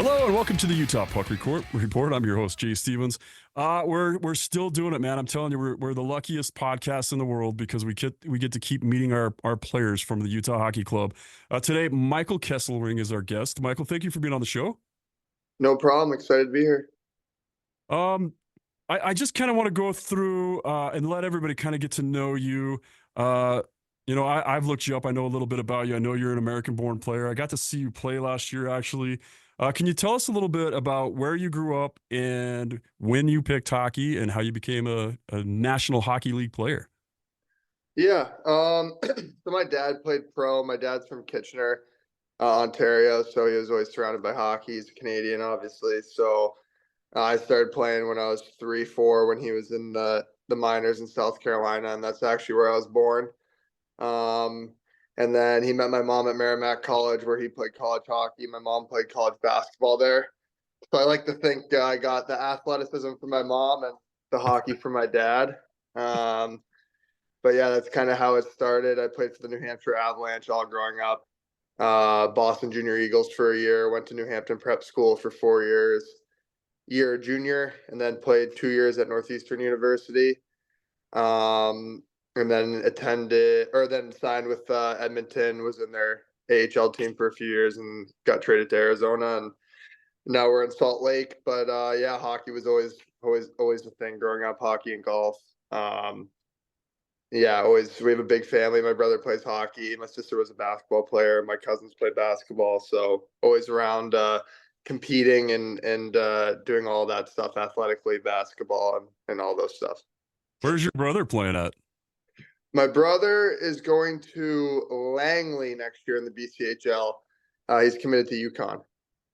Hello and welcome to the Utah Puck Report. I'm your host, Jay Stevens. We're still doing it, man. I'm telling you, we're the luckiest podcast in the world because we get to keep meeting our players from the Utah Hockey Club. Today, Michael Kesselring is our guest. Michael, thank you for being on the show. No problem. Excited to be here. I just kind of want to go through and let everybody kind of get to know you. I've looked you up. I know a little bit about you. I know you're an American-born player. I got to see you play last year, actually. Can you tell us a little bit about where you grew up and when you picked hockey and how you became a National Hockey League player? Yeah. So my dad played pro. My dad's from Kitchener, Ontario, so he was always surrounded by hockey. He's a Canadian, obviously. So I started playing when I was 3, 4, when he was in the minors in South Carolina, and that's actually where I was born. And then he met my mom at Merrimack College, where he played college hockey. My mom played college basketball there. So I like to think I got the athleticism from my mom and the hockey from my dad. But yeah, that's kind of how it started. I played for the New Hampshire Avalanche all growing up. Boston Junior Eagles for a year. Went to New Hampton Prep School for 4 years. Year junior, and then played 2 years at Northeastern University. And then signed with Edmonton. Was in their AHL team for a few years and got traded to Arizona, and now we're in Salt Lake. But yeah, hockey was always a thing growing up. Hockey and golf. Yeah, always. We have a big family. My brother plays hockey. My sister was a basketball player. My cousins played basketball. So always around competing and doing all that stuff athletically, basketball and all those stuff. Where's your brother playing at? My brother is going to Langley next year in the BCHL. He's committed to UConn.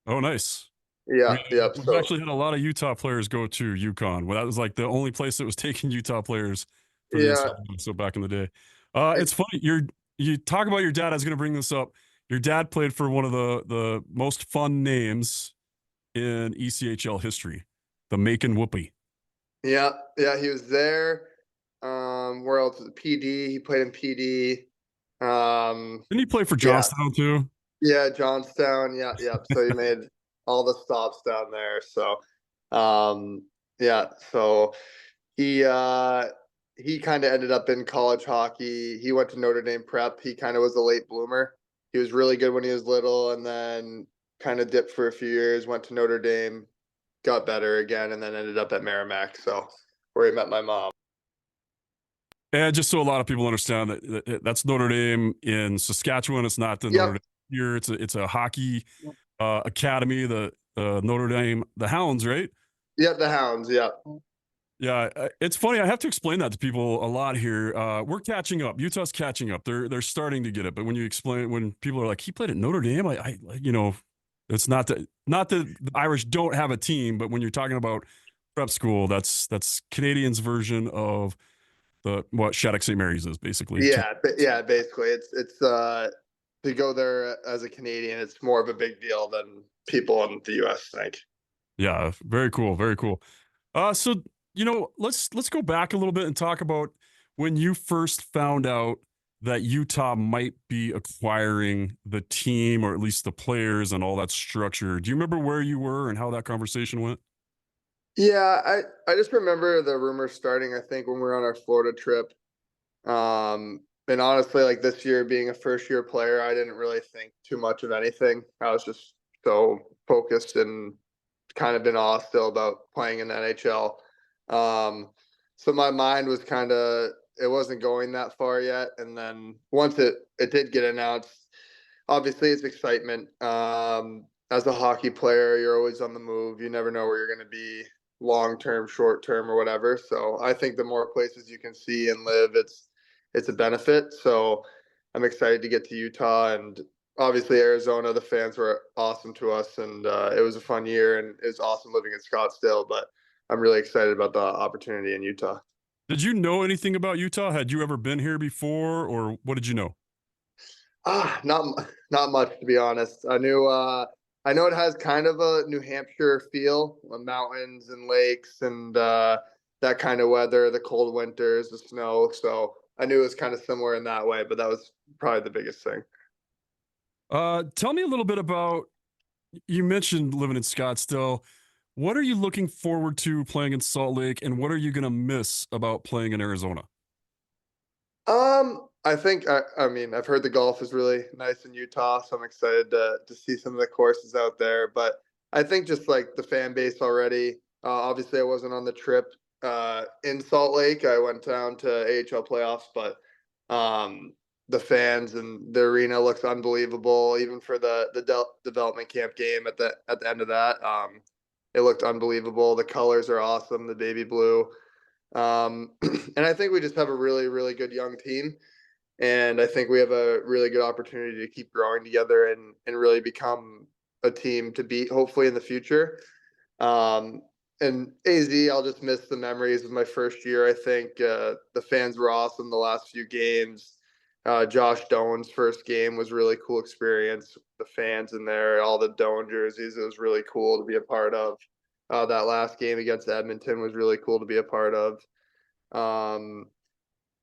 Oh, nice. Yeah, yeah. We've So actually had a lot of Utah players go to UConn. Well, that was like the only place that was taking Utah players for the yeah, NCAA, so back in the day. It's funny. You talk about your dad. I was going to bring this up. Your dad played for one of the most fun names in ECHL history, the Macon Whoopie. yeah. He was there. Where else? PD. He played in PD. Didn't he play for Yeah, Johnstown too? yeah. Johnstown. Yeah, yeah. So he made all the stops down there. So, yeah. So he kind of ended up in college hockey. He went to Notre Dame Prep. He kind of was a late bloomer. He was really good when he was little, and then kind of dipped for a few years. Went to Notre Dame, got better again, and then ended up at Merrimack. So where he met my mom. And just so a lot of people understand that's Notre Dame in Saskatchewan. It's not the Yep. Notre Dame here. It's a hockey academy. The Notre Dame, the Hounds, right? Yep, the Hounds. Yeah. Yeah, it's funny. I have to explain that to people a lot here. We're catching up. Utah's catching up. They're starting to get it. But when you explain, when people are like, he played at Notre Dame, it's not that the Irish don't have a team, but when you're talking about prep school, that's Canadians' version of what Shattuck St. Mary's is basically. Yeah. Basically, it's to go there as a Canadian, it's more of a big deal than people in the U.S. think. Yeah, very cool, very cool. So let's go back a little bit and talk about when you first found out that Utah might be acquiring the team or at least the players and all that structure. Do you remember where you were and how that conversation went? Yeah, I just remember the rumors starting, I think, when we were on our Florida trip. And honestly, like this year being a first year player, I didn't really think too much of anything. I was just so focused and kind of in awe still about playing in the NHL. So my mind was it wasn't going that far yet. And then once it did get announced, obviously it's excitement. As a hockey player, you're always on the move. You never know where you're going to be long term, short term, or whatever. So I think the more places you can see and live, it's a benefit. So I'm excited to get to Utah, and obviously Arizona. The fans were awesome to us, and it was a fun year, and it was awesome living in Scottsdale. But I'm really excited about the opportunity in Utah. Did you know anything about Utah? Had you ever been here before, or what did you know? Not much, to be honest. I know it has kind of a New Hampshire feel, mountains and lakes and that kind of weather, the cold winters, the snow. So I knew it was kind of similar in that way, but that was probably the biggest thing. Tell me a little bit about You mentioned living in Scottsdale. What are you looking forward to playing in Salt Lake, and what are you going to miss about playing in Arizona? I think I mean I've heard the golf is really nice in Utah, so I'm excited to see some of the courses out there. But I think just like the fan base already. Obviously, I wasn't on the trip in Salt Lake. I went down to AHL playoffs, but um, the fans and the arena looks unbelievable. Even for the development camp game at the end of that, it looked unbelievable. The colors are awesome. The baby blue. And I think we just have a really, really good young team. And I think we have a really good opportunity to keep growing together and really become a team to beat, hopefully, in the future. Um, and AZ, I'll just miss the memories of my first year. I think the fans were awesome the last few games. Josh Doan's first game was really cool experience. The fans in there, all the Doan jerseys, it was really cool to be a part of. That last game against Edmonton was really cool to be a part of. Um,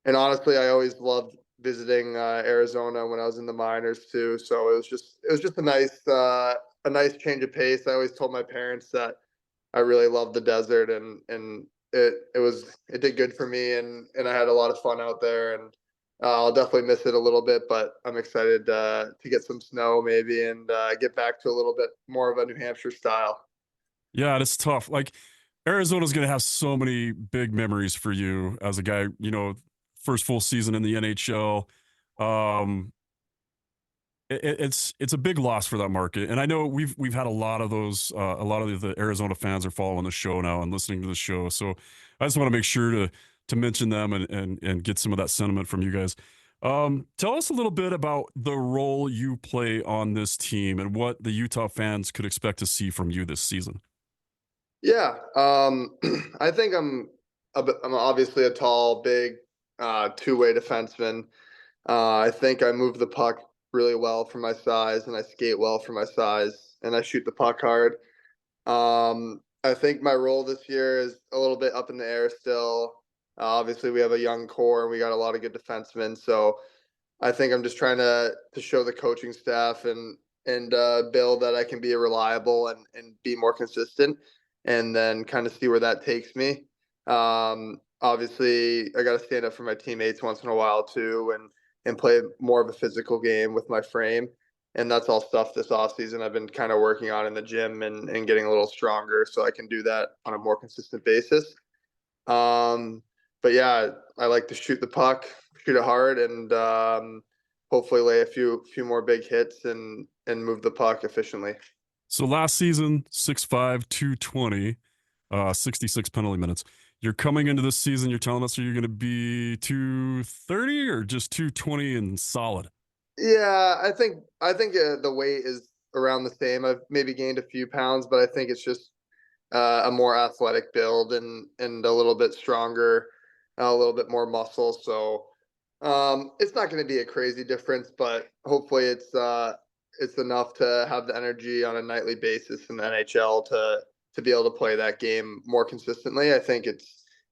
and honestly, I always loved visiting Arizona when I was in the minors too. So it was just a nice change of pace. I always told my parents that I really loved the desert and it did good for me and I had a lot of fun out there and I'll definitely miss it a little bit, but I'm excited to get some snow maybe and get back to a little bit more of a New Hampshire style. Yeah, it's tough. Like Arizona's going to have so many big memories for you as a guy, first full season in the NHL. Um, it's a big loss for that market, and I know we've had a lot of those. A lot of the Arizona fans are following the show now and listening to the show. So I just want to make sure to mention them and get some of that sentiment from you guys. Tell us a little bit about the role you play on this team and what the Utah fans could expect to see from you this season. Yeah, I think I'm obviously a tall, big, two-way defenseman. I think I move the puck really well for my size, and I skate well for my size, and I shoot the puck hard. I think my role this year is a little bit up in the air still. Obviously, we have a young core and we got a lot of good defensemen, so I think I'm just trying to show the coaching staff and Bill that I can be reliable and be more consistent, and then kind of see where that takes me. Obviously, I got to stand up for my teammates once in a while too, and play more of a physical game with my frame. And that's all stuff this off season I've been kind of working on in the gym and getting a little stronger so I can do that on a more consistent basis. Um, but yeah, I like to shoot the puck, shoot it hard, and hopefully lay a few more big hits and move the puck efficiently. So last season, 6'5", 220, 66 penalty minutes. You're coming into this season, you're telling us you're going to be 230 or just 220 and solid? Yeah, I think the weight is around the same. I've maybe gained a few pounds, but I think it's just a more athletic build and a little bit stronger, a little bit more muscle. So it's not going to be a crazy difference, but hopefully it's enough to have the energy on a nightly basis in the NHL to be able to play that game more consistently. I think it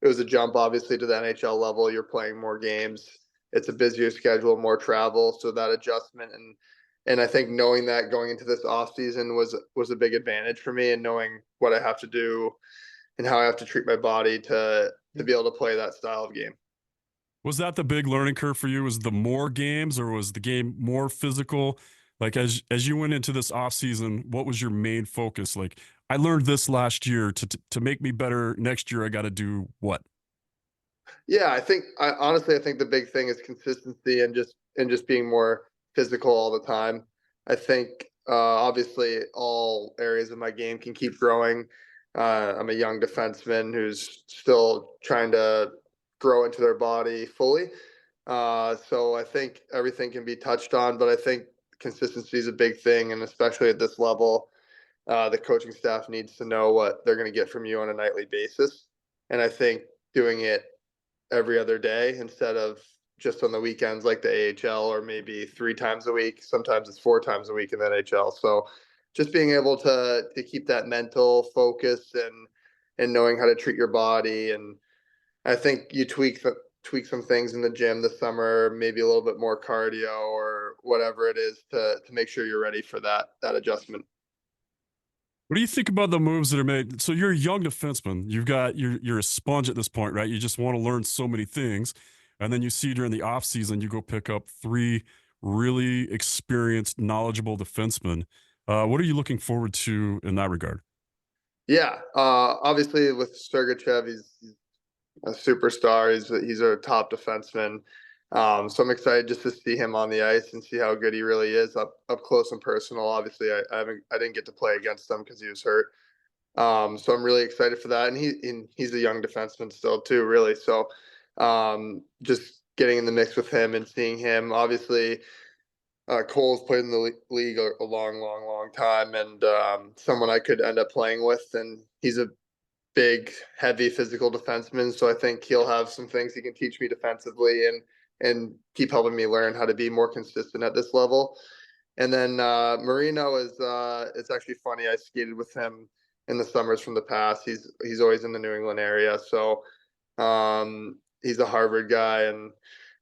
was a jump obviously to the NHL level. You're playing more games. It's a busier schedule, more travel, so that adjustment and I think knowing that going into this off season was a big advantage for me and knowing what I have to do and how I have to treat my body to be able to play that style of game. Was that the big learning curve for you? Was the more games or was the game more physical? Like as you went into this off season, what was your main focus? Like I learned this last year to make me better next year. I got to do what? Yeah, I honestly I think the big thing is consistency and just being more physical all the time. I think obviously all areas of my game can keep growing. I'm a young defenseman who's still trying to grow into their body fully. So I think everything can be touched on, but I think consistency is a big thing, and especially at this level, the coaching staff needs to know what they're going to get from you on a nightly basis. And I think doing it every other day instead of just on the weekends like the AHL or maybe 3 times a week. Sometimes it's 4 times a week in the NHL. So just being able to keep that mental focus and knowing how to treat your body. And I think you tweak some things in the gym this summer, maybe a little bit more cardio or whatever it is to make sure you're ready for that adjustment. What do you think about the moves that are made? So you're a young defenseman. You're a sponge at this point, right? You just want to learn so many things. And then you see during the offseason, you go pick up three really experienced, knowledgeable defensemen. What are you looking forward to in that regard? Yeah, obviously with Sergachev, he's a superstar. He's a top defenseman. So I'm excited just to see him on the ice and see how good he really is up close and personal. Obviously, I didn't get to play against him because he was hurt. So I'm really excited for that, and he's a young defenseman still too, really. So just getting in the mix with him and seeing him. Obviously, Cole's played in the league a long, long, long time, and someone I could end up playing with. And he's a big, heavy, physical defenseman. So I think he'll have some things he can teach me defensively and keep helping me learn how to be more consistent at this level. And then Marino is it's actually funny. I skated with him in the summers from the past. He's always in the New England area, so he's a Harvard guy, and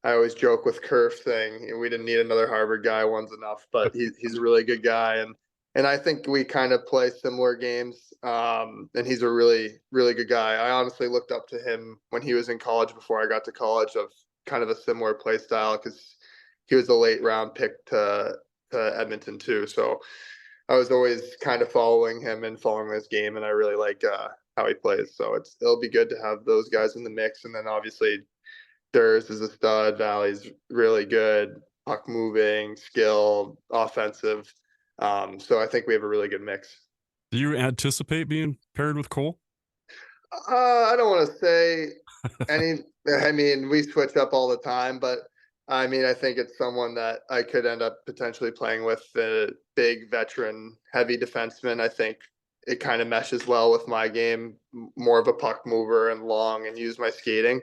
I always joke with Kerf saying we didn't need another Harvard guy. One's enough, but he's a really good guy, and I think we kind of play similar games. And he's a really really good guy. I honestly looked up to him when he was in college before I got to college of kind of a similar play style because he was a late round pick to Edmonton too. So I was always kind of following him and following his game, and I really like how he plays. So it'll be good to have those guys in the mix, and then obviously Durs is a stud. Valley's really good, puck moving, skill, offensive. So I think we have a really good mix. Do you anticipate being paired with Cole? I don't want to say any. I mean, we switch up all the time, but I mean, I think it's someone that I could end up potentially playing with. The big veteran, heavy defenseman. I think it kind of meshes well with my game. More of a puck mover and long, and use my skating.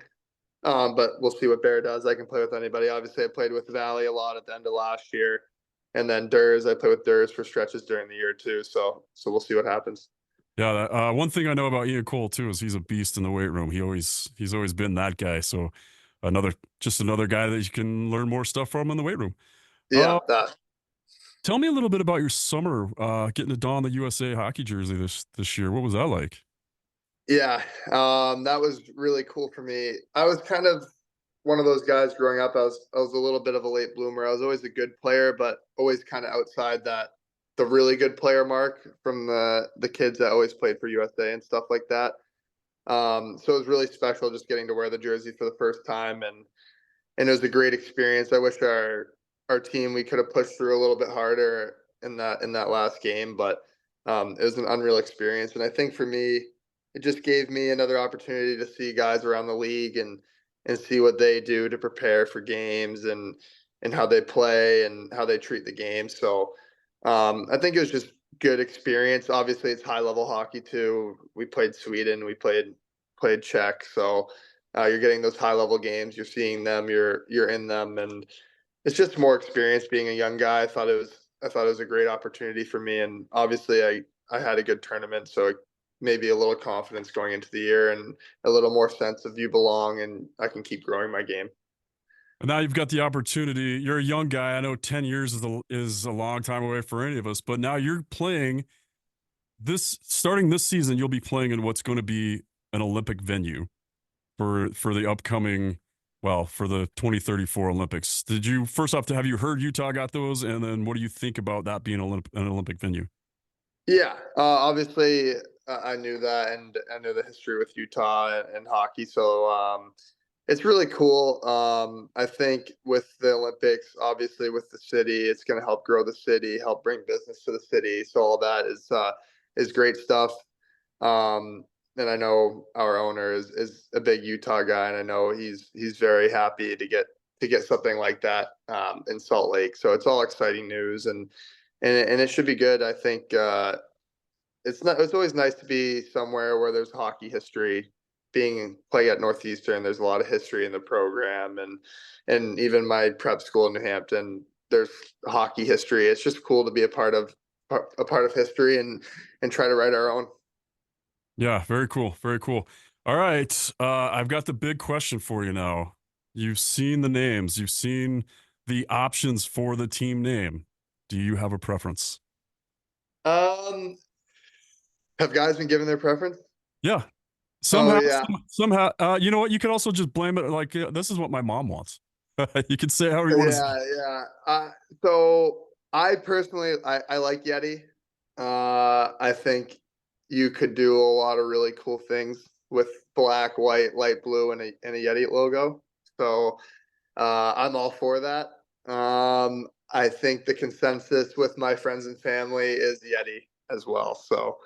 But we'll see what Bear does. I can play with anybody. Obviously, I played with Valley a lot at the end of last year, and then Durs. I play with Durs for stretches during the year too. So we'll see what happens. Yeah, one thing I know about Ian Cole too is he's a beast in the weight room. He's always been that guy. So another just another guy that you can learn more stuff from in the weight room. Yeah, Uh, that. Tell me a little bit about your summer getting to don the USA hockey jersey this year. What was that like? Yeah, that was really cool for me. I was kind of one of those guys growing up. I was a little bit of a late bloomer. I was always a good player, but always kind of outside that the really good player mark from the kids that always played for USA and stuff like that. So it was really special just getting to wear the jersey for the first time, and it was a great experience. I wish our team we could have pushed through a little bit harder in that last game, but it was an unreal experience. And I think for me, it just gave me another opportunity to see guys around the league and see what they do to prepare for games and how they play and how they treat the game. So I think it was just good experience. Obviously, it's high level hockey too. We played Sweden, we played Czech, so you're getting those high level games. You're seeing them. You're in them, and it's just more experience. Being a young guy, I thought it was a great opportunity for me, and obviously, I had a good tournament, so maybe a little confidence going into the year and a little more sense of you belong, and I can keep growing my game. And now you've got the opportunity. You're a young guy. I know 10 years is a long time away for any of us, but now you're playing this starting this season. You'll be playing in what's going to be an Olympic venue for the upcoming, well, for the 2034 Olympics. Did you first off, have you heard Utah got those, and then what do you think about that being an Olympic venue? Yeah, obviously, I knew that, and I know the history with Utah and hockey. So it's really cool. I think with the Olympics, obviously with the city, it's going to help grow the city, help bring business to the city. So all that is great stuff. Um, and I know our owner is a big Utah guy, and I know he's very happy to get something like that in Salt Lake. So it's all exciting news, and it should be good. I think it's always nice to be somewhere where there's hockey history. Being playing at Northeastern, there's a lot of history in the program, and even my prep school in New Hampton, there's hockey history. It's just cool to be a part of history and try to write our own. Yeah, very cool. Very cool. All right. I've got the big question for you now. You've seen the names, you've seen the options for the team name. Do you have a preference? Um, Have guys been given their preference? Yeah. Oh Somehow, yeah, somehow, you know what? You could also just blame it like this is what my mom wants. You could say however you want to say. yeah. So I personally, I like Yeti. I think you could do a lot of really cool things with black, white, light blue, and a Yeti logo. So I'm all for that. I think the consensus with my friends and family is Yeti as well. So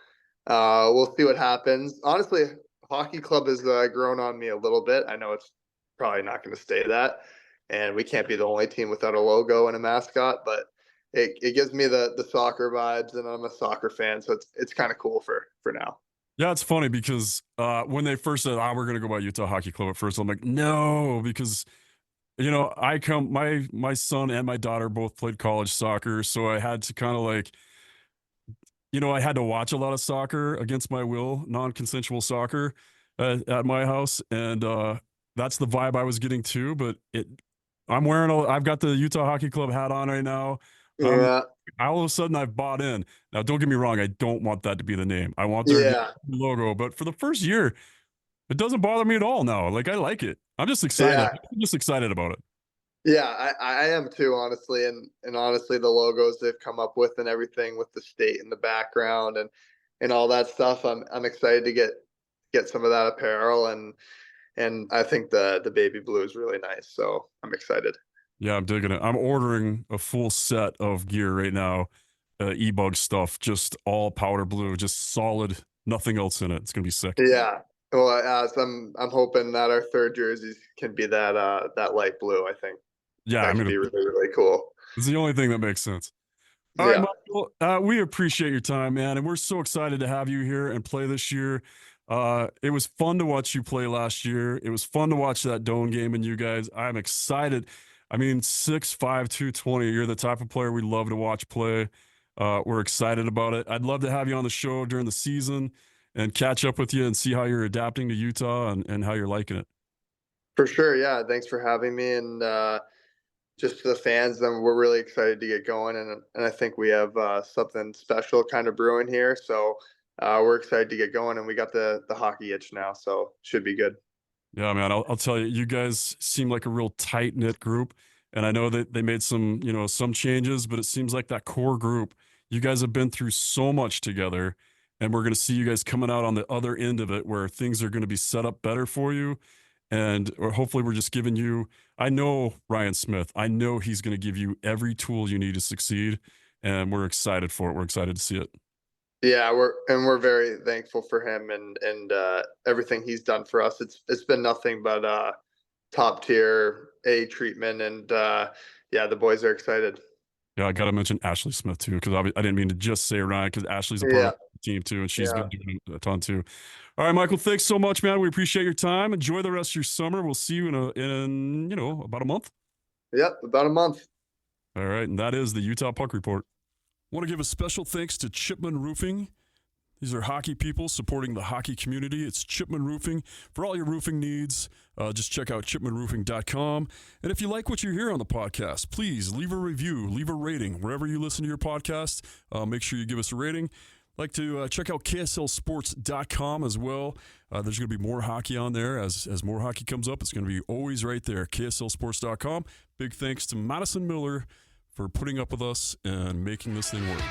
we'll see what happens. Honestly, hockey club has grown on me a little bit. I know it's probably not going to stay that, and we can't be the only team without a logo and a mascot. But it gives me the soccer vibes, and I'm a soccer fan, so it's kind of cool for now. Yeah, it's funny because when they first said, "Ah, we're going to go by Utah Hockey Club," at first I'm like, "No," because my son and my daughter both played college soccer, so I had to kind of like I had to watch a lot of soccer against my will, non-consensual soccer at my house, and that's the vibe I was getting too. But I've got the Utah Hockey Club hat on right now. Um, Yeah, all of a sudden I've bought in. Now, don't get me wrong, I don't want that to be the name. I want their yeah, logo, but for the first year, it doesn't bother me at all now. Like I like it. I'm just excited. yeah. I'm just excited about it. Yeah, I am too, honestly, and honestly, the logos they've come up with and everything with the state in the background and all that stuff. I'm excited to get some of that apparel and I think the baby blue is really nice, so I'm excited. Yeah, I'm digging it. I'm ordering a full set of gear right now, e-bug stuff, just all powder blue, just solid, nothing else in it. It's gonna be sick. Yeah. Well, so I'm hoping that our third jerseys can be that light blue. I think Yeah, that I'm could gonna. be really really cool. It's the only thing that makes sense. All right, Yeah. Michael, we appreciate your time, man, and we're so excited to have you here and play this year. It was fun to watch you play last year. It was fun to watch that Doan game and you guys. I'm excited. I mean, 6'5", 220. You're the type of player we love to watch play. We're excited about it. I'd love to have you on the show during the season and catch up with you and see how you're adapting to Utah and how you're liking it. For sure. Yeah. Thanks for having me. And just to the fans, then we're really excited to get going. And I think we have something special kind of brewing here. So we're excited to get going. And we got the hockey itch now. So should be good. Yeah, man, I'll tell you, you guys seem like a real tight knit group. And I know that they made some changes, but it seems like that core group, you guys have been through so much together. And we're going to see you guys coming out on the other end of it where things are going to be set up better for you. Or hopefully we're just giving you, I know Ryan Smith, I know he's going to give you every tool you need to succeed. And we're excited for it. We're excited to see it. Yeah, we're very thankful for him and everything he's done for us. It's been nothing but top tier A treatment and yeah, the boys are excited. Yeah, I got to mention Ashley Smith too, because I didn't mean to just say Ryan, because Ashley's a part Yeah, of the team too, and she's yeah. been doing a ton too. All right, Michael, thanks so much, man. We appreciate your time. Enjoy the rest of your summer. We'll see you in about a month. Yep, about a month. All right, and that is the Utah Puck Report. Want to give a special thanks to Chipman Roofing. These are hockey people supporting the hockey community. It's Chipman Roofing. For all your roofing needs, just check out chipmanroofing.com. And if you like what you hear on the podcast, please leave a review, leave a rating. Wherever you listen to your podcast, make sure you give us a rating. Like to check out kslsports.com as well. There's going to be more hockey on there. As more hockey comes up, it's going to be always right there, kslsports.com. Big thanks to Madison Miller for putting up with us and making this thing work.